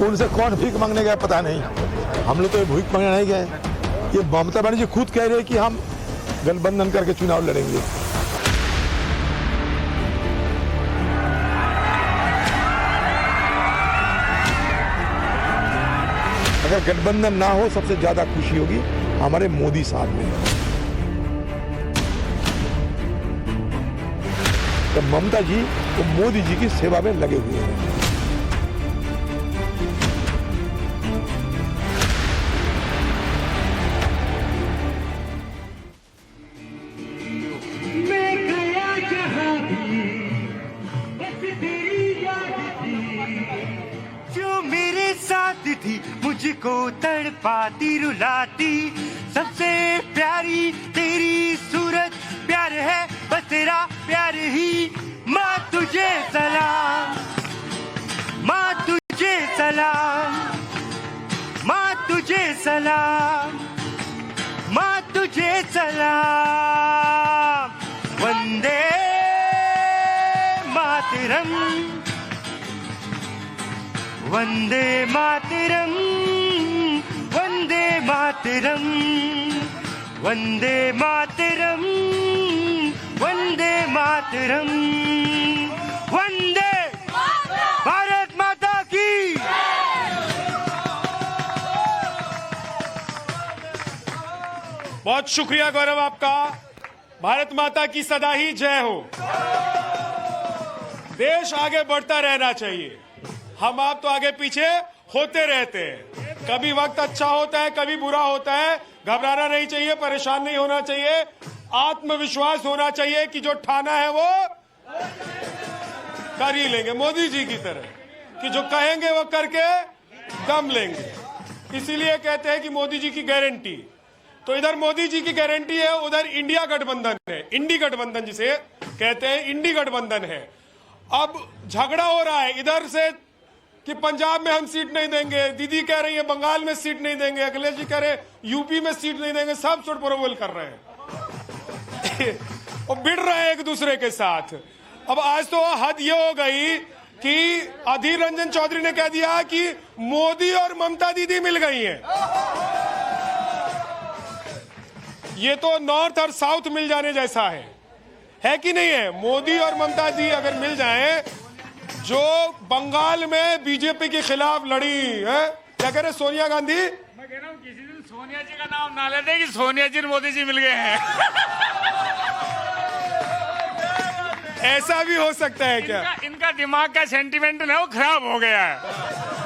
उनसे कौन भीख मांगने गया पता नहीं, हम लोग तो भीख मांगने नहीं गए। ये ममता बनर्जी खुद कह रहे हैं कि हम गठबंधन करके चुनाव लड़ेंगे। अगर गठबंधन ना हो, सबसे ज्यादा खुशी होगी हमारे मोदी साहब में। तो ममता जी तो मोदी जी की सेवा में लगे हुए हैं। मैं गया जहां भी बस तेरी याद थी, जो मेरे साथ थी मुझको तड़पाती रुलाती। सबसे प्यारी तेरी सूरत, प्यार है बस तेरा प्यार ही। माँ तुझे सलाम, माँ तुझे सलाम, माँ तुझे सलाम, माँ तुझे सलाम। वंदे मातरम, वंदे मातरम, वंदे मातरम, वंदे मातरम, वंदे मातरम, वंदे भारत माता की। बहुत शुक्रिया गौरव आपका। भारत माता की सदा ही जय हो। देश आगे बढ़ता रहना चाहिए। हम आप तो आगे पीछे होते रहते हैं। कभी वक्त अच्छा होता है, कभी बुरा होता है। घबराना नहीं चाहिए, परेशान नहीं होना चाहिए। आत्मविश्वास होना चाहिए कि जो ठाना है वो कर ही लेंगे, मोदी जी की तरह कि जो कहेंगे वो करके दम लेंगे। इसीलिए कहते हैं कि मोदी जी की गारंटी। तो इधर मोदी जी की गारंटी है, उधर इंडिया गठबंधन है। इंडी गठबंधन जिसे कहते हैं, इंडी गठबंधन है। अब झगड़ा हो रहा है इधर से कि पंजाब में हम सीट नहीं देंगे, दीदी कह रही है बंगाल में सीट नहीं देंगे, अखिलेश जी कह रहे यूपी में सीट नहीं देंगे। सब सुर प्रबोल कर रहे हैं और भिड़ रहे हैं एक दूसरे के साथ। अब आज तो हद ये हो गई कि अधीर रंजन चौधरी ने कह दिया कि मोदी और ममता दीदी मिल गई हैं। ये तो नॉर्थ और साउथ मिल जाने जैसा है कि नहीं है? मोदी और ममता दी अगर मिल जाएं, जो बंगाल में बीजेपी के खिलाफ लड़ी है, क्या कह रहे सोनिया गांधी? मैं कह रहा हूँ किसी दिन सोनिया जी का नाम ना लेते कि सोनिया जी और मोदी जी मिल गए हैं। ऐसा भी हो सकता है क्या? इनका दिमाग का सेंटिमेंट है वो खराब हो गया है।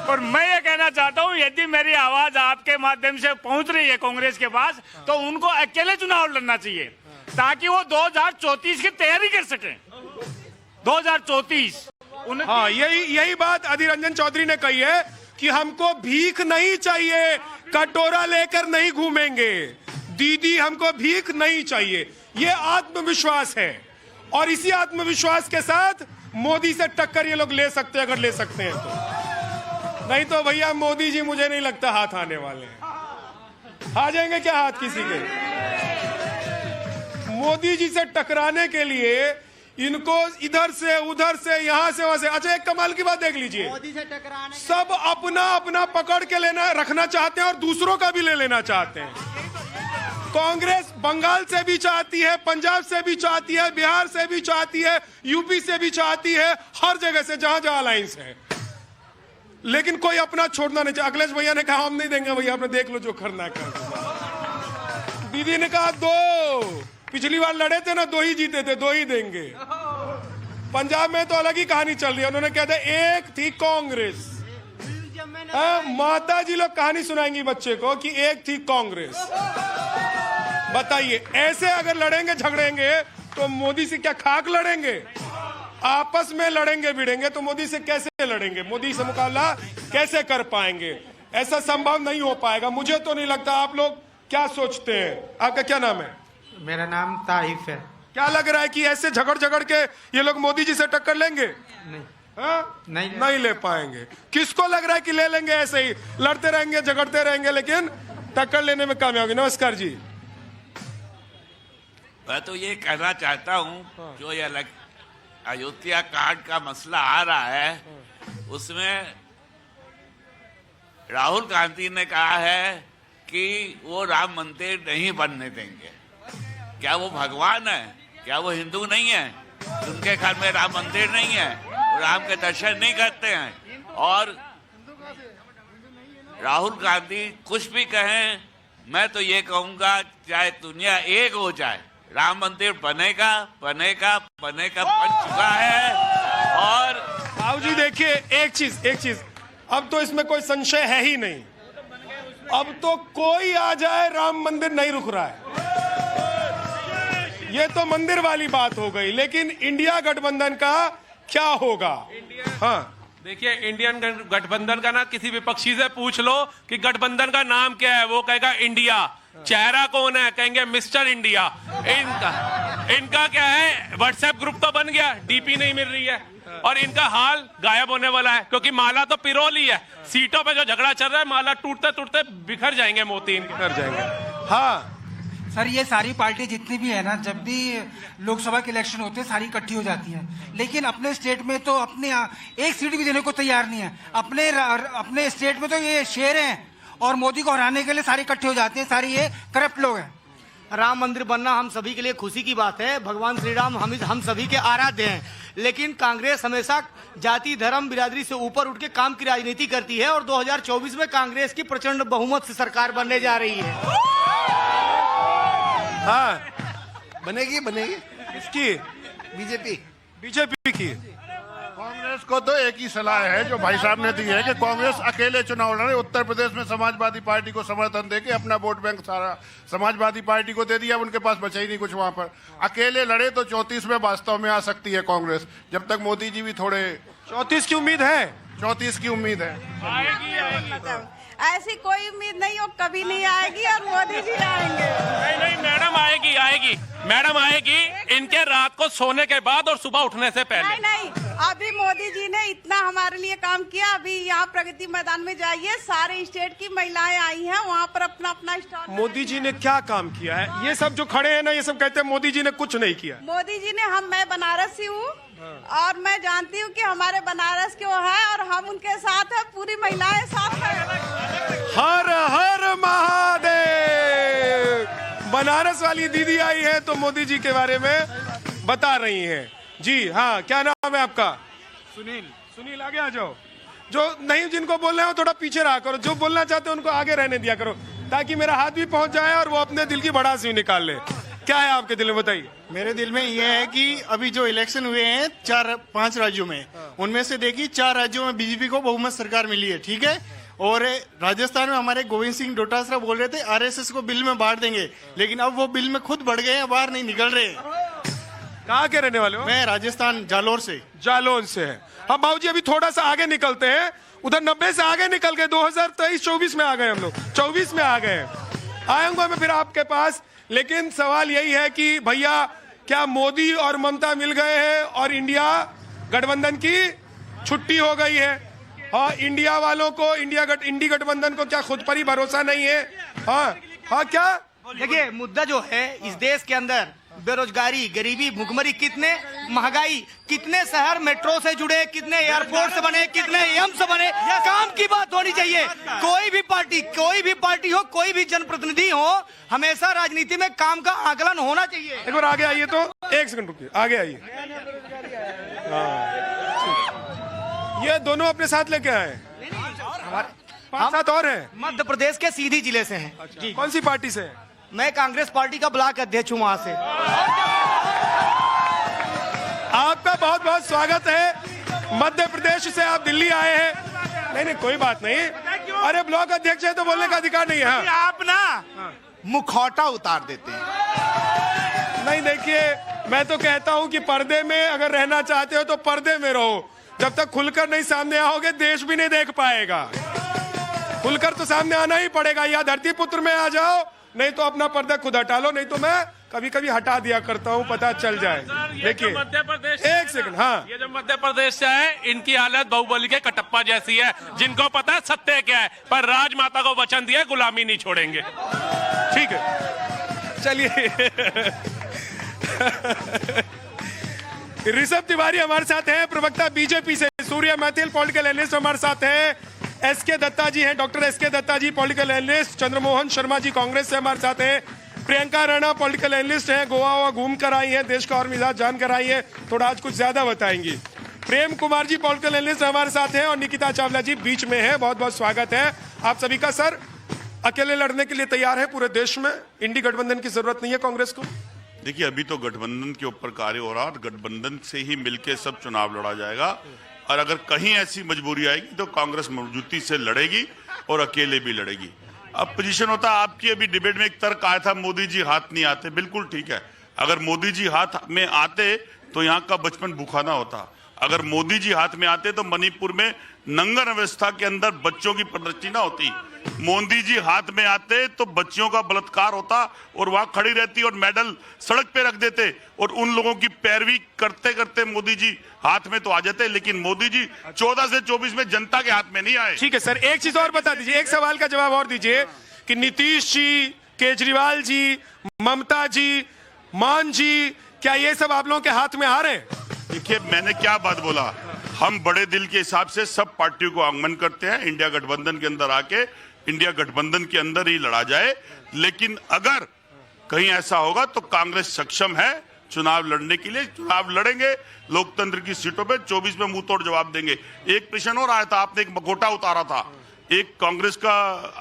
और मैं ये कहना चाहता हूँ, यदि मेरी आवाज आपके माध्यम से पहुंच रही है कांग्रेस के पास, तो उनको अकेले चुनाव लड़ना चाहिए ताकि वो 2034 की तैयारी कर सके। 2034 हाँ, यही बात अधीर रंजन चौधरी ने कही है कि हमको भीख नहीं चाहिए, कटोरा लेकर नहीं घूमेंगे। दीदी हमको भीख नहीं चाहिए। ये आत्मविश्वास है और इसी आत्मविश्वास के साथ मोदी से टक्कर ये लोग ले सकते हैं, अगर ले सकते हैं तो। नहीं तो भैया मोदी जी मुझे नहीं लगता हाथ आने वाले हैं। आ जाएंगे क्या हाथ किसी के? मोदी जी से टकराने के लिए इनको इधर से उधर से यहां से वहां से। अच्छा, एक कमाल की बात देख लीजिए, मोदी से टकराने सब अपना अपना पकड़ के लेना रखना चाहते हैं और दूसरों का भी ले लेना चाहते हैं। कांग्रेस बंगाल से भी चाहती है, पंजाब से भी चाहती है, बिहार से भी चाहती है, यूपी से भी चाहती है, हर जगह से जहां जहां अलायंस है। लेकिन कोई अपना छोड़ना नहीं चाहिए। अखिलेश भैया ने कहा हम नहीं देंगे भैया, आपने देख लो जो करना कर। दीदी ने कहा दो, पिछली बार लड़े थे ना, 2 ही जीते थे, 2 ही देंगे। पंजाब में तो अलग ही कहानी चल रही है। उन्होंने कहा था एक थी कांग्रेस। माता जी लोग कहानी सुनाएंगी बच्चे को कि एक थी कांग्रेस। बताइए, ऐसे अगर लड़ेंगे झगड़ेंगे तो मोदी से क्या खाक लड़ेंगे? आपस में लड़ेंगे भिड़ेंगे तो मोदी से कैसे लड़ेंगे? मोदी से मुकाबला कैसे कर पाएंगे? ऐसा संभव नहीं हो पाएगा। मुझे तो नहीं लगता। आप लोग क्या सोचते हैं? आपका क्या नाम है? मेरा नाम तारिफ है। क्या लग रहा है कि ऐसे झगड़ के ये लोग मोदी जी से टक्कर लेंगे? नहीं, नहीं ले पाएंगे। किसको लग रहा है कि ले लेंगे? ऐसे ही लड़ते रहेंगे, झगड़ते रहेंगे, लेकिन टक्कर लेने में कामयाब होगी। नमस्कार जी। मैं तो ये कहना चाहता हूँ, जो ये अयोध्या कांड का मसला आ रहा है, उसमें राहुल गांधी ने कहा है कि वो राम मंदिर नहीं बनने देंगे। क्या वो भगवान है? क्या वो हिंदू नहीं है? उनके घर में राम मंदिर नहीं है, वो राम के दर्शन नहीं करते हैं। और राहुल गांधी कुछ भी कहें, मैं तो ये कहूंगा चाहे दुनिया एक हो जाए, राम मंदिर बनेगा बनेगा बनेगा, बन चुका है। और बाबू जी देखिए, एक चीज अब तो इसमें कोई संशय है ही नहीं। अब तो कोई आ जाए, राम मंदिर नहीं रुक रहा है। ये तो मंदिर वाली बात हो गई, लेकिन इंडिया गठबंधन का क्या होगा? हाँ देखिए, इंडियन गठबंधन का ना किसी विपक्षी से पूछ लो कि गठबंधन का नाम क्या है, वो कहेगा इंडिया। चेहरा कौन है? कहेंगे मिस्टर इंडिया। इनका क्या है? व्हाट्सएप ग्रुप तो बन गया, डीपी नहीं मिल रही है, और इनका हाल गायब होने वाला है, क्योंकि माला तो पिरोली है। सीटों पे जो झगड़ा चल रहा है, माला टूटते टूटते बिखर जाएंगे, मोती इनके बिखर जाएंगे। हाँ सर, ये सारी पार्टी जितनी भी है ना, जब भी लोकसभा के इलेक्शन होते हैं सारी इकट्ठी हो जाती हैं, लेकिन अपने स्टेट में तो अपने एक सीट भी देने को तैयार नहीं है। अपने स्टेट में तो ये शेर हैं, और मोदी को हराने के लिए सारे इकट्ठे हो जाते हैं। सारे ये करप्ट लोग हैं। राम मंदिर बनना हम सभी के लिए खुशी की बात है। भगवान श्री राम हम सभी के आराध्य हैं, लेकिन कांग्रेस हमेशा जाति धर्म बिरादरी से ऊपर उठ के काम की राजनीति करती है, और 2024 में कांग्रेस की प्रचंड बहुमत से सरकार बनने जा रही है। हाँ बनेगी इसकी बीजेपी की। कांग्रेस को तो एक ही सलाह है जो भाई साहब ने दी है कि कांग्रेस अकेले चुनाव लड़े। उत्तर प्रदेश में समाजवादी पार्टी को समर्थन देके अपना वोट बैंक सारा समाजवादी पार्टी को दे दिया, अब उनके पास बचा ही नहीं कुछ वहां पर। अकेले लड़े तो 34 में वास्तव में आ सकती है कांग्रेस, जब तक मोदी जी भी थोड़े। 34 की उम्मीद है? 34 की उम्मीद है। ऐसी कोई उम्मीद नहीं हो, कभी नहीं आएगी, और मोदी जी आएंगे। नहीं, मैडम आएगी, मैडम आएगी, इनके रात को सोने के बाद और सुबह उठने से पहले। नहीं, अभी मोदी जी ने इतना हमारे लिए काम किया। अभी यहाँ प्रगति मैदान में जाइए, सारे स्टेट की महिलाएं आई हैं, वहाँ पर अपना अपना स्टॉल। मोदी जी ने क्या काम किया है? ये सब जो खड़े हैं ना, ये सब कहते हैं मोदी जी ने कुछ नहीं किया। मोदी जी ने मैं बनारसी हूँ, और मैं जानती हूँ कि हमारे बनारस के वो है, और हम उनके साथ है, पूरी महिलाएं साथ है। हर हर महादेव। बनारस वाली दीदी आई है तो मोदी जी के बारे में बता रही हैं। जी हाँ, क्या नाम है आपका? सुनील आगे आ जाओ। जो नहीं, जिनको बोलना है वो थोड़ा पीछे रहा करो, जो बोलना चाहते हैं उनको आगे रहने दिया करो, ताकि मेरा हाथ भी पहुंच जाए और वो अपने दिल की भड़ास भी निकाल ले। क्या है आपके दिल में, बताइए। मेरे दिल में ये है कि अभी जो इलेक्शन हुए हैं 4-5 राज्यों में, उनमें से देखिए 4 राज्यों में बीजेपी को बहुमत सरकार मिली है, ठीक है। और राजस्थान में हमारे गोविंद सिंह डोटासरा बोल रहे थे आरएसएस को बिल में बांट देंगे, लेकिन अब वो बिल में खुद बढ़ गए हैं, बाहर नहीं निकल रहे। कहाँ के रहने वाले हो? मैं राजस्थान जालोर से है। हम बाबू जी अभी थोड़ा सा आगे निकलते हैं, उधर 90 से आगे निकल गए, 2023-24 में आ गए हम लोग, 24 में आ गए। आऊंगा मैं फिर आपके पास, लेकिन सवाल यही है कि भैया क्या मोदी और ममता मिल गए हैं और इंडिया गठबंधन की छुट्टी हो गई है? हाँ, इंडिया वालों को, इंडी गठबंधन को क्या खुद पर ही भरोसा नहीं है? हाँ क्या? देखिए, मुद्दा जो है इस देश के अंदर बेरोजगारी, गरीबी, भुखमरी, कितने महंगाई, कितने शहर मेट्रो से जुड़े, कितने एयरपोर्ट से बने, कितने एम्स बने, काम की बात होनी चाहिए। कोई भी पार्टी हो, कोई भी जनप्रतिनिधि हो, हमेशा राजनीति में काम का आकलन होना चाहिए। एक बार आगे आइए, तो 1 सेकंड रुकिए, आगे आइए। ये दोनों अपने साथ लेके आए? हमारे 5-7 और हैं। मध्य प्रदेश के सीधी जिले से हैं। जी, कौन सी पार्टी से? मैं कांग्रेस पार्टी का ब्लॉक अध्यक्ष हूँ वहां से। आपका बहुत बहुत स्वागत है। मध्य प्रदेश से आप दिल्ली आए हैं। नहीं, कोई बात नहीं। अरे ब्लॉक अध्यक्ष है तो बोलने का अधिकार नहीं है। आप ना मुखौटा उतार देते हैं। नहीं, देखिए, मैं तो कहता हूं कि पर्दे में अगर रहना चाहते हो तो पर्दे में रहो। जब तक खुलकर नहीं सामने आओगे, देश भी नहीं देख पाएगा। खुलकर तो सामने आना ही पड़ेगा। या धरती पुत्र में आ जाओ, नहीं तो अपना पर्दा खुद हटा लो। नहीं तो मैं कभी कभी हटा दिया करता हूँ, पता चल जाए। देखिए, मध्य प्रदेश, 1 सेकंड। हाँ, ये जो मध्य प्रदेश से है, इनकी हालत बाहुबली के कटप्पा जैसी है, जिनको पता है सत्य क्या है, पर राजमाता को वचन दिया गुलामी नहीं छोड़ेंगे। ठीक है, चलिए। ऋषभ तिवारी हमारे साथ हैं, प्रवक्ता बीजेपी से। सूर्य मैथिल पॉलिटिकल एनालिस्ट हमारे साथ हैं। एसके दत्ता जी हैं, डॉक्टर एसके दत्ता जी पॉलिटिकल एनालिस्ट, चंद्रमोहन शर्मा जी कांग्रेस से हमारे साथ हैं, प्रियंका राणा पॉलिटिकल एनालिस्ट हैं, गोवा घूम कर आई हैं, देश का और मिजाज जान कर आई हैं, थोड़ा आज कुछ ज्यादा बताएंगी। प्रेम कुमार जी पॉलिटिकल एनालिस्ट हमारे साथ हैं और निकिता चावला जी बीच में है। बहुत बहुत स्वागत है आप सभी का। सर, अकेले लड़ने के लिए तैयार है पूरे देश में, इंडी गठबंधन की जरूरत नहीं है कांग्रेस को? देखिए, अभी तो गठबंधन के ऊपर कार्य हो रहा है, गठबंधन से ही मिलकर सब चुनाव लड़ा जाएगा, और अगर कहीं ऐसी मजबूरी आएगी तो कांग्रेस मजबूती से लड़ेगी और अकेले भी लड़ेगी। अब पोजीशन होता है आपकी, अभी डिबेट में एक तर्क आया था मोदी जी हाथ नहीं आते, बिल्कुल ठीक है, अगर मोदी जी हाथ में आते तो यहाँ का बचपन भूखा ना होता। अगर मोदी जी हाथ में आते तो मणिपुर में नंगन अवस्था के अंदर बच्चों की प्रदर्शनी ना होती। मोदी जी हाथ में आते तो बच्चियों का बलात्कार होता और वहां खड़ी रहती और मेडल सड़क पे रख देते, और उन लोगों की पैरवी करते करते मोदी जी हाथ में तो आ जाते, लेकिन मोदी जी 14 से 24 में जनता के हाथ में नहीं आए। ठीक है सर, एक चीज और बता दीजिए, एक सवाल का जवाब और दीजिए कि नीतीश जी, केजरीवाल जी, ममता जी, मान जी, क्या ये सब आप लोगों के हाथ में आ रहे हैं? देखिए, मैंने क्या बात बोला, हम बड़े दिल के हिसाब से सब पार्टियों को आगमन करते हैं, इंडिया गठबंधन के अंदर आके इंडिया गठबंधन के अंदर ही लड़ा जाए, लेकिन अगर कहीं ऐसा होगा तो कांग्रेस सक्षम है चुनाव लड़ने के लिए, चुनाव लड़ेंगे, लोकतंत्र की सीटों पे 24 में मुंह तोड़ जवाब देंगे। एक प्रश्न और आया था, आपने एक मकोटा उतारा था, एक कांग्रेस का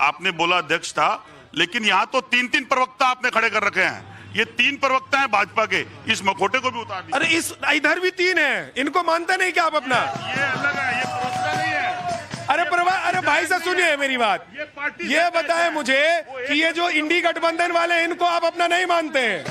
आपने बोला अध्यक्ष था, लेकिन यहाँ तो 3-3 प्रवक्ता आपने खड़े कर रखे हैं, ये 3 प्रवक्ता हैं भाजपा के, इस मकोटे को भी उतार दीजिए। अरे इस इधर भी 3 है, इनको मानते नहीं क्या आप अपना? ये अलग है, ये प्रवक्ता नहीं है। अरे भाई साहब सुनिए मेरी बात, ये बताएं मुझे कि ये जो इंडी गठबंधन वाले हैं, इनको आप अपना नहीं मानते हैं?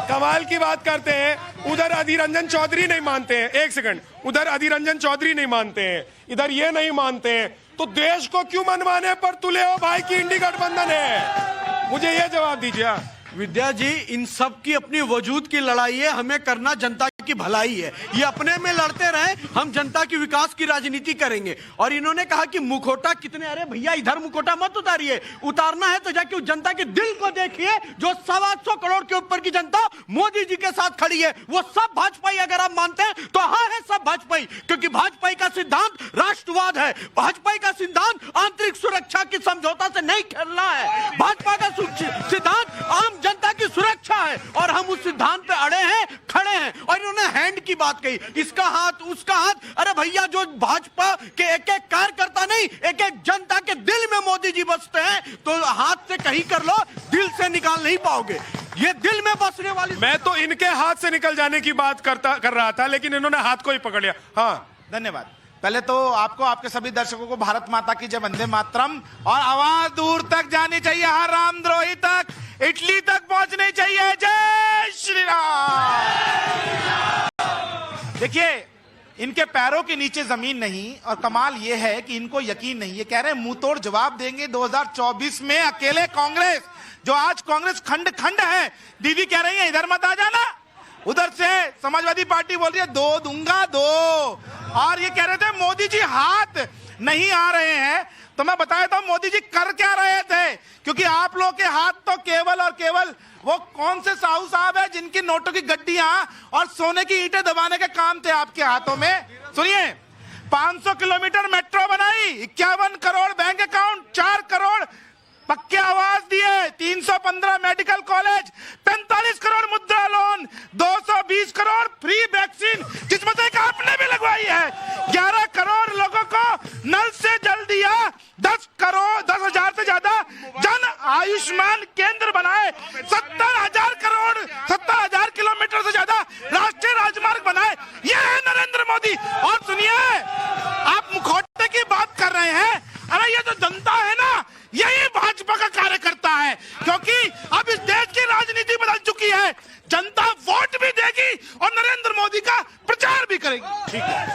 कमाल की बात करते हैं। उधर अधीर रंजन चौधरी नहीं मानते हैं, एक सेकंड, उधर अधीर रंजन चौधरी नहीं मानते हैं, इधर ये नहीं मानते हैं, तो देश को क्यों मनवाने पर तुले हो भाई की इंडी गठबंधन है? मुझे ये जवाब दीजिए। विद्या जी, इन सब की अपनी वजूद की लड़ाई है, हमें करना जनता की भलाई है। ये अपने में लड़ते रहे, हम जनता की विकास की राजनीति करेंगे। और इन्होंने कहा कि मुखोटा कितने, अरे भैया इधर मुखोटा मत उतारिए, उतारना है तो जाके उस जनता के दिल को देखिए जो 125 करोड़ के ऊपर की जनता मोदी जी के साथ खड़ी है। वो सब भाजपाई अगर आप मानते हैं तो हाँ है सब भाजपाई, क्योंकि भाजपाई का सिद्धांत राष्ट्रवाद है, भाजपाई का सिद्धांत आंतरिक सुरक्षा की समझौता से नहीं खेलना है, भाजपा का सिद्धांत आम जनता की सुरक्षा है, और हम उस सिद्धांत पे अड़े हैं, खड़े हैं। और इन्होंने हैंड की बात कही, इसका हाथ उसका हाथ, अरे भैया जो भाजपा के एक एक कार्यकर्ता नहीं, एक एक जनता के दिल में मोदी जी बसते हैं, तो हाथ से कहीं कर लो, दिल से निकाल नहीं पाओगे। ये दिल में बसने वाली, मैं तो इनके हाथ से निकल जाने की बात कर रहा था, लेकिन इन्होंने हाथ को ही पकड़ लिया। हाँ, धन्यवाद। पहले तो आपको, आपके सभी दर्शकों को भारत माता की जय, वंदे मातरम। और आवाज दूर तक जानी चाहिए, हर रामद्रोही तक, इटली तक पहुंचनी चाहिए। जय श्री राम। देखिए, इनके पैरों के नीचे जमीन नहीं, और कमाल यह है कि इनको यकीन नहीं, ये कह रहे हैं मुंह तोड़ जवाब देंगे 2024 में अकेले कांग्रेस, जो आज कांग्रेस खंड खंड है। दीदी कह रही है इधर मत आ जाना, उधर से समाजवादी पार्टी बोल रही है 2 दूंगा 2, और ये कह रहे थे मोदी जी हाथ नहीं आ रहे हैं। तो मैं बताया था मोदी जी कर क्या रहे थे, क्योंकि आप लोग के हाथ तो केवल और केवल वो कौन से साहू साहब है जिनकी नोटों की गड्डियां और सोने की ईंटें दबाने के काम थे आपके हाथों में। सुनिए, 500 किलोमीटर मेट्रो बनाई, 51 करोड़ बैंक अकाउंट, 4 करोड़ पक्के आवास दिए, 315 मेडिकल कॉलेज, 45 करोड़ मुद्रा लोन, 220 करोड़ फ्री वैक्सीन, जिसमें से एक आपने भी लगवाई है, 11 करोड़ लोगों को नल से जल दिया, 10,000 से ज्यादा जन आयुष्मान केंद्र बनाए, 70,000 किलोमीटर से ज्यादा राष्ट्रीय राजमार्ग बनाए। ये है नरेंद्र मोदी। और सुनिए, आप मुखौटे की बात कर रहे हैं, अरे ये जो जनता है ना, यही भाजपा का कार्यकर्ता है, क्योंकि अब इस देश की राजनीति बदल चुकी है। जनता वोट भी देगी और नरेंद्र मोदी का प्रचार भी करेगी। ठीक है,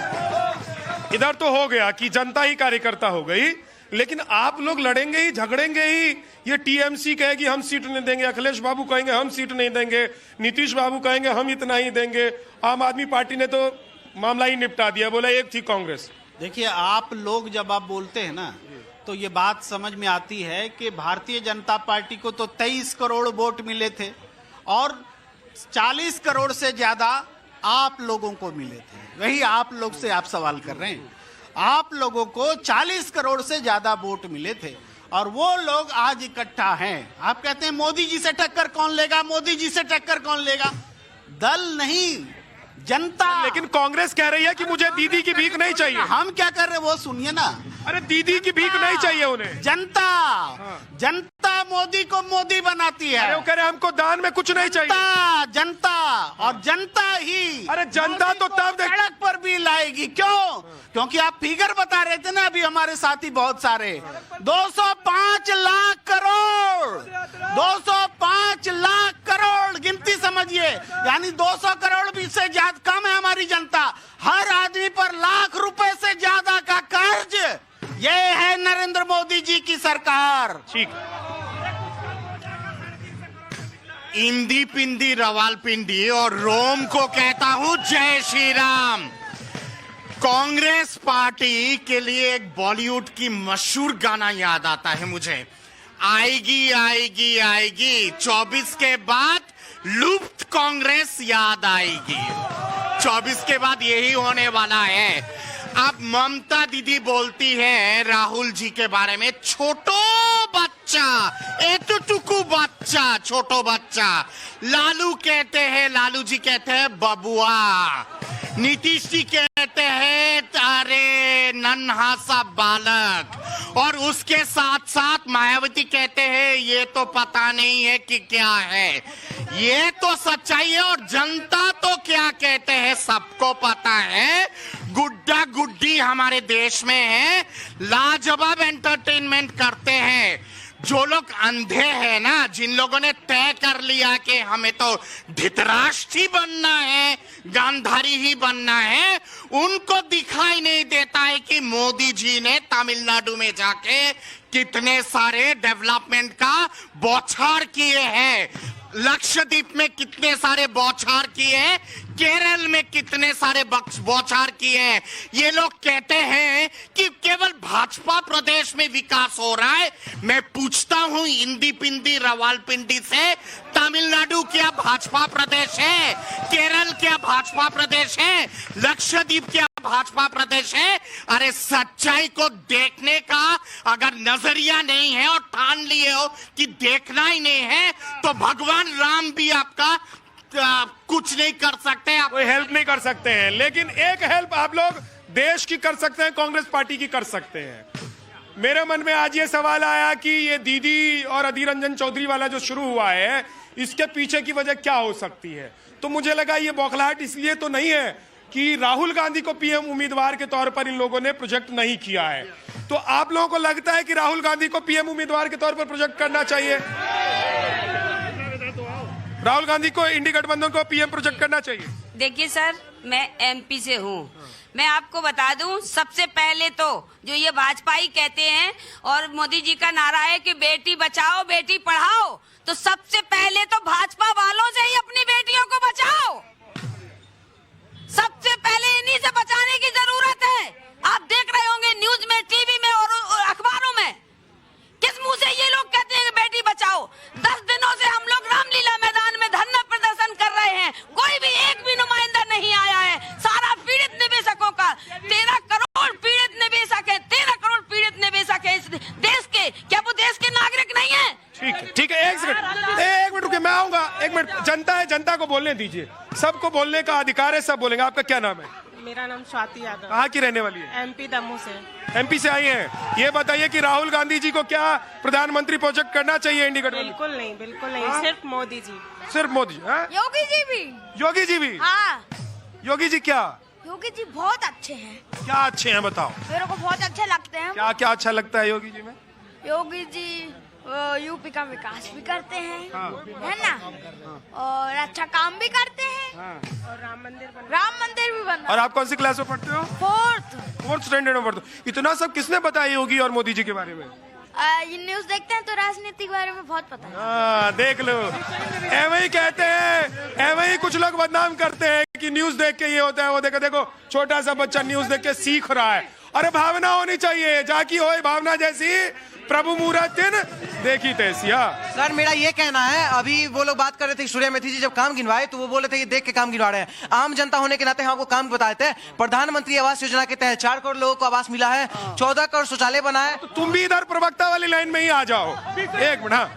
इधर तो हो गया कि जनता ही कार्यकर्ता हो गई, लेकिन आप लोग लड़ेंगे ही, झगड़ेंगे ही। ये टीएमसी कहेगी हम सीट नहीं देंगे, अखिलेश बाबू कहेंगे हम सीट नहीं देंगे, नीतीश बाबू कहेंगे हम इतना ही देंगे, आम आदमी पार्टी ने तो मामला ही निपटा दिया, बोला एक थी कांग्रेस। देखिए, आप लोग जब आप बोलते हैं ना, तो ये बात समझ में आती है कि भारतीय जनता पार्टी को तो 23 करोड़ वोट मिले थे और 40 करोड़ से ज्यादा आप लोगों को मिले थे। वही आप लोग से आप सवाल कर रहे हैं। आप लोगों को 40 करोड़ से ज्यादा वोट मिले थे और वो लोग आज इकट्ठा हैं। आप कहते हैं मोदी जी से टक्कर कौन लेगा, मोदी जी से टक्कर कौन लेगा? दल नहीं, जनता। लेकिन कांग्रेस कह रही है कि मुझे दीदी की भीख नहीं चाहिए। हम क्या कर रहे हैं वो सुनिए ना। अरे दीदी की भीख नहीं चाहिए उन्हें। जनता, जनता मोदी को मोदी बनाती है। अरे वो कह रहे हमको दान में कुछ नहीं चाहिए। जनता, जनता और जनता ही। अरे जनता तो तब सड़क पर भी लाएगी। क्यों? क्योंकि आप फिगर बता रहे थे ना अभी, हमारे साथी बहुत सारे 205 लाख करोड़, 205 लाख करोड़ गिनती समझिए, यानी 200 करोड़ भी से ज्यादा कम है हमारी जनता। हर आदमी पर लाख रुपए से ज्यादा का कर्ज। ये है नरेंद्र मोदी जी की सरकार। ठीक। इंदी पिंदी रवालपिंडी और रोम को कहता हूं जय श्री राम। कांग्रेस पार्टी के लिए एक बॉलीवुड की मशहूर गाना याद आता है मुझे, आएगी आएगी आएगी 24 के बाद लुप्त कांग्रेस याद आएगी। 24 के बाद यही होने वाला है। अब ममता दीदी बोलती है राहुल जी के बारे में, छोटो बच्चा, एतुटुकु बच्चा, छोटो बच्चा। लालू कहते हैं, लालू जी कहते हैं बबुआ। नीतीश जी कहते हैं अरे नन्हा सा बालक। और उसके साथ साथ मायावती कहते हैं ये तो पता नहीं है कि क्या है। ये तो सच्चाई है। और जनता तो क्या कहते हैं सबको पता है। गुड्डा गुड्डी हमारे देश में है, लाजवाब एंटरटेनमेंट करते हैं। जो लोग अंधे हैं ना, जिन लोगों ने तय कर लिया कि हमें तो धृतराष्ट्र ही बनना है, गांधारी ही बनना है, उनको दिखाई नहीं देता है कि मोदी जी ने तमिलनाडु में जाके कितने सारे डेवलपमेंट का बौछार किए हैं, लक्षद्वीप में कितने सारे बौछार किए हैं, केरल में कितने सारे बौछार किए हैं। ये लोग कहते हैं कि केवल भाजपा प्रदेश में विकास हो रहा है। मैं पूछता हूं इंदी पिंदी रवालपिंडी से, तमिलनाडु क्या भाजपा प्रदेश है? केरल क्या भाजपा प्रदेश है? लक्षद्वीप क्या भाजपा प्रदेश है? अरे सच्चाई को देखने का अगर नजरिया नहीं है और ठान लिए हो कि देखना ही नहीं है, तो भगवान राम भी आपका कुछ नहीं कर सकते। आप कोई हेल्प नहीं कर सकते हैं, लेकिन एक हेल्प आप लोग देश की कर सकते हैं, कांग्रेस पार्टी की कर सकते हैं। मेरे मन में आज ये सवाल आया कि ये दीदी और अधीर रंजन चौधरी वाला जो शुरू हुआ है, इसके पीछे की वजह क्या हो सकती है? तो मुझे लगा ये बौखलाहट इसलिए तो नहीं है कि राहुल गांधी को पीएम उम्मीदवार के तौर पर इन लोगों ने प्रोजेक्ट नहीं किया है। तो आप लोगों को लगता है कि राहुल गांधी को पीएम उम्मीदवार के तौर पर प्रोजेक्ट करना चाहिए? राहुल गांधी को इंडी गठबंधन को पीएम प्रोजेक्ट करना चाहिए? देखिए सर, मैं एमपी से हूँ। मैं आपको बता दूं, सबसे पहले तो जो ये वाजपेयी कहते हैं और मोदी जी का नारा है कि बेटी बचाओ बेटी पढ़ाओ, तो सबसे पहले तो भाजपा वालों से ही अपनी बेटियों को बचाओ। सबसे पहले इन्हीं से बचाने की जरूरत है। आप देख रहे होंगे न्यूज में, टीवी में और अखबारों में, किस मुंह से ये लोग कहते हैं बेटी बचाओ। 10 दिनों से हम लोग रामलीला मैदान में धरना प्रदर्शन कर रहे हैं, कोई भी एक भी नुमाइंदा नहीं आया है। सारा पीड़ित निवेशकों का 13 करोड़ पीड़ित निवेशक है, 13 करोड़ पीड़ित निवेशक है इस देश के। क्या वो देश के नागरिक नहीं है? ठीक है, एक मिनट रुकिए, मैं आऊंगा। एक मिनट, जनता है, जनता को बोलने दीजिए। सबको बोलने का अधिकार है, सब बोलेंगे। आपका क्या नाम है? मेरा नाम स्वाति यादव। कहाँ की रहने वाली है? एमपी दमू से। एमपी से आई हैं। ये बताइए कि राहुल गांधी जी को क्या प्रधानमंत्री प्रोजेक्ट करना चाहिए इंडी गठबंधन? बिल्कुल नहीं, बिल्कुल नहीं। सिर्फ मोदी जी। सिर्फ मोदी जी? योगी जी भी। योगी जी भी? हाँ। योगी जी क्या? योगी जी बहुत अच्छे हैं। क्या अच्छे हैं बताओ? मेरे को बहुत अच्छे लगते हैं। क्या क्या अच्छा लगता है योगी जी में? योगी जी यूपी का विकास भी करते हैं, है ना, और अच्छा काम भी करते हैं, और राम मंदिर भी बना। और आप कौन सी क्लास में पढ़ते हो? 4th स्टैंडर्ड में पढ़ते हो। इतना सब किसने बताया योगी और मोदी जी के बारे में? ये न्यूज देखते हैं तो राजनीति के बारे में बहुत पता है। हाँ, देख लो, ऐवे ही कहते हैं, ऐवे ही कुछ लोग बदनाम करते हैं कि न्यूज देख के ये होता है वो। देखो छोटा सा बच्चा न्यूज देख के सीख रहा है, अरे भावना होनी चाहिए, जाकी होए भावना जैसी, प्रभु मूरत दिन देखी तैसिया। सर मेरा ये कहना है, अभी वो लोग बात कर रहे थे सूर्यमैथी जी जब काम गिनवाए तो वो बोल रहे थे कि देख के काम गिनवा रहे हैं। आम जनता होने के नाते हमको काम बताए थे। प्रधानमंत्री आवास योजना के तहत 4 करोड़ लोगों को आवास मिला है, 14 करोड़ शौचालय बना है। तो तुम भी इधर प्रवक्ता वाली लाइन में ही आ जाओ। एक मिनट,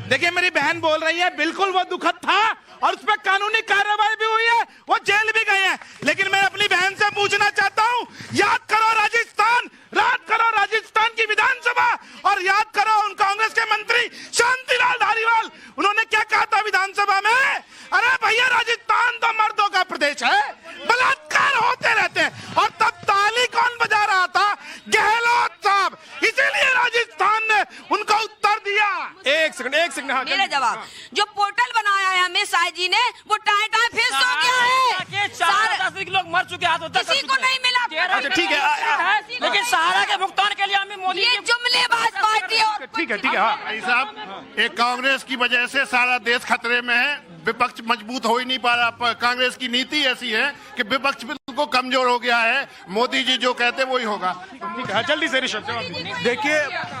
देखिए मेरी बहन बोल रही है, बिल्कुल वो दुखद था और उस पर कानूनी कार्रवाई भी हुई है, वो जेल भी गए हैं। लेकिन मैं अपनी बहन से पूछना चाहता हूं, याद करो राजस्थान, याद करो राजस्थान की विधानसभा और याद करो उन कांग्रेस के मंत्री शांतिलाल धारीवाल, उन्होंने क्या कहा था विधानसभा में? अरे भैया राजस्थान तो मर्दों का प्रदेश है, बलात्कार होते रहते हैं। और तब ताली कौन बजा रहा था? गहलोत साहब। इसीलिए राजस्थान ने उनको उत्तर दिया। एक सेकंड हाँ, मेरा जवाब, जो पोर्टल बनाया है अमित शाह जी ने, वो टाइम फिर सो गया है। सारे लोग मर चुके हैं, किसी को नहीं मिला। अच्छा ठीक है, लेकिन सहारा के भुगतान के लिए हमें मोदी ये जुमलेबाज पार्टी और ठीक है हाँ। भाई साहब, एक कांग्रेस की वजह से सारा देश खतरे में है, विपक्ष मजबूत हो ही नहीं पा रहा। कांग्रेस की नीति ऐसी है कि विपक्ष बिल्कुल कमजोर हो गया है, मोदी जी जो कहते वही होगा। ठीक है, जल्दी से ऋषभ जवाब देखिए,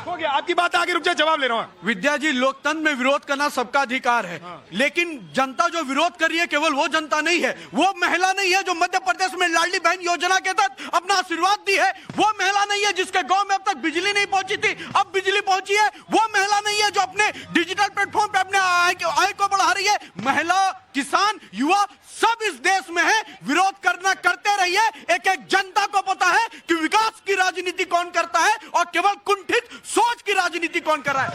हो गया आपकी बात आगे, रुक जाए, जवाब ले रहा हूँ। विद्या जी, लोकतंत्र में विरोध करना सबका अधिकार है, लेकिन जनता जो विरोध कर रही है केवल वो जनता नहीं है, वो महिला नहीं है जो मध्य प्रदेश में लाडली बहन योजना के तहत अपना आशीर्वाद दी है, वो महिला नहीं है जिसके गांव में अब तक बिजली नहीं पहुंची थी, अब बिजली पहुंची है, वो महिला नहीं है जो अपने डिजिटल प्लेटफॉर्म पे अपने आय को बढ़ा रही है। महिला, किसान, युवा सब इस देश में है, विरोध करना करते रहिए। एक एक जनता को पता है कि विकास की राजनीति कौन करता है और केवल कुंठित सोच की राजनीति कौन कर रहा है।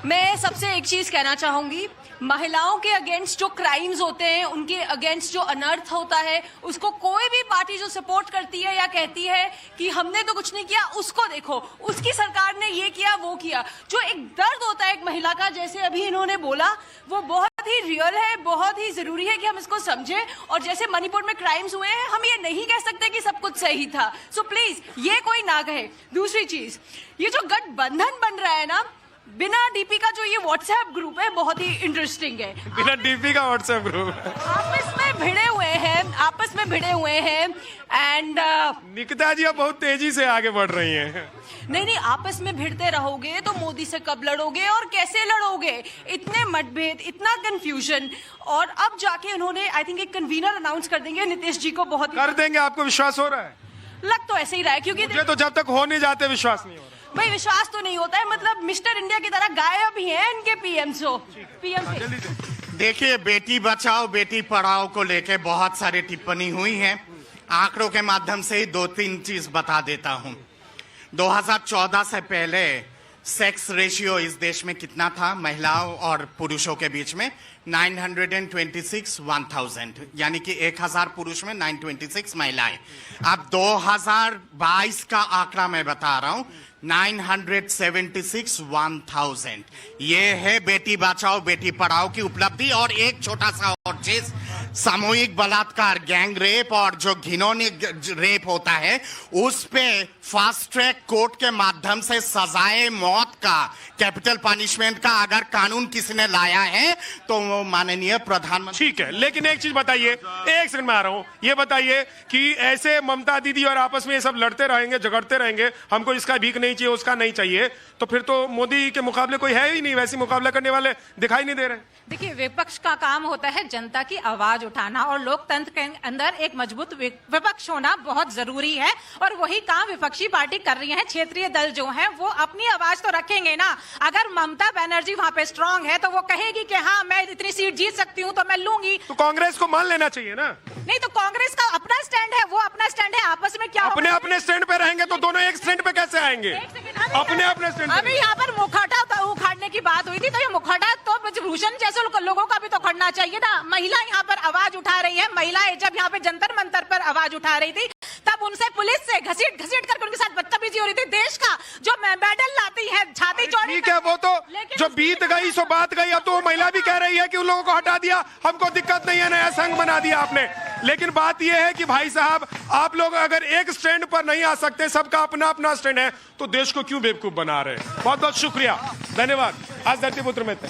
मैं सबसे एक चीज कहना चाहूंगी, महिलाओं के अगेंस्ट जो क्राइम्स होते हैं, उनके अगेंस्ट जो अनर्थ होता है, उसको कोई भी पार्टी जो सपोर्ट करती है या कहती है कि हमने तो कुछ नहीं किया, उसको देखो, उसकी सरकार ने ये किया वो किया। जो एक दर्द होता है एक महिला का, जैसे अभी इन्होंने बोला, वो बहुत ही रियल है, बहुत ही जरूरी है कि हम इसको समझें। और जैसे मणिपुर में क्राइम्स हुए हैं, हम ये नहीं कह सकते कि सब कुछ सही था। सो प्लीज ये कोई ना कहे। दूसरी चीज, ये जो गठबंधन बन रहा है ना, बिना डीपी का जो ये व्हाट्सएप ग्रुप है, बहुत ही इंटरेस्टिंग है। बिना डीपी का व्हाट्सएप ग्रुप आपस में भिड़े हुए हैं एंड निकिता जी अब बहुत तेजी से आगे बढ़ रही हैं। नहीं, आपस में भिड़ते रहोगे तो मोदी से कब लड़ोगे और कैसे लड़ोगे? इतने मतभेद, इतना कंफ्यूजन, और अब जाके उन्होंने आई थिंक एक कन्वीनर अनाउंस कर देंगे नीतीश जी को। बहुत कर देंगे, आपको विश्वास हो रहा है? लग तो ऐसे ही रहा है, क्योंकि मुझे तो जब तक हो नहीं जाते विश्वास नहीं हो रहा। भाई विश्वास तो नहीं होता है, मतलब मिस्टर इंडिया की तरह गायब ही है इनके पीएम देखिए, बेटी बचाओ बेटी पढ़ाओ को लेके बहुत सारी टिप्पणी हुई है। आंकड़ों के माध्यम से ही 2-3 चीज बता देता हूं। 2014 से पहले सेक्स रेशियो इस देश में कितना था महिलाओं और पुरुषों के बीच में? 926:1000, यानी कि 1000 पुरुष में 926 महिलाएं। अब 2022 का आंकड़ा मैं बता रहा हूं, 976:1000। ये है बेटी बचाओ बेटी पढ़ाओ की उपलब्धि। और एक छोटा सा और चीज, सामूहिक बलात्कार, गैंग रेप और जो घिनौनी रेप होता है, उस पे फास्ट ट्रैक कोर्ट के माध्यम से सजाए मौत का, कैपिटल पनिशमेंट का अगर कानून किसी ने लाया है तो वो माननीय प्रधानमंत्री। ठीक है, लेकिन एक चीज बताइए, एक सेकंड में आ रहा हूं, ये बताइए कि ऐसे ममता दीदी और आपस में ये सब लड़ते रहेंगे, झगड़ते रहेंगे, हमको इसका भीख नहीं चाहिए, उसका नहीं चाहिए, तो फिर तो मोदी के मुकाबले कोई है ही नहीं, वैसे मुकाबला करने वाले दिखाई नहीं दे रहे। देखिए, विपक्ष का काम होता है जनता की आवाज उठाना, और लोकतंत्र के अंदर एक मजबूत विपक्ष होना बहुत जरूरी है, और वही काम विपक्षी पार्टी कर रही है। क्षेत्रीय दल जो है वो अपनी आवाज तो रखेंगे ना। अगर ममता बनर्जी वहां पे स्ट्रांग है तो वो कहेगी कि हाँ मैं इतनी सीट जीत सकती हूँ तो मैं लूंगी, तो कांग्रेस को मान लेना चाहिए ना। नहीं तो कांग्रेस का अपना स्टैंड है, वो अपना स्टैंड है, आपस में क्या अपने अपने स्टैंड पे रहेंगे तो दोनों एक स्टैंड पे कैसे आएंगे? अपने अपने स्टैंड। अभी यहाँ पर मुखौटा उखाड़ने की बात हुई थी, तो ये मुखौटा तो भूषण जैसे लोगों का भी तो खड़ना चाहिए ना। महिला यहाँ पर आवाज उठा रही है, महिलाएं जब यहाँ पे जंतर मंतर पर आवाज उठा रही थी, तब उनसे पुलिस से घसीट करके उनके साथ बदतमीजी हो रही थी। देश का जो मेडल लाती है, छाती चौड़ी। ठीक है, वो तो जो बीत गई सो बात गई। अब तो वो महिला भी कह रही है कि उन लोगों को हटा दिया, हमको दिक्कत नहीं है, नया संघ बना दिया आपने। लेकिन बात यह है कि भाई साहब, आप लोग अगर एक स्टैंड पर नहीं आ सकते, सबका अपना अपना स्टैंड है, तो देश को क्यों बेवकूफ बना रहे हैं? बहुत बहुत शुक्रिया, धन्यवाद। आज धरती पुत्र में थे।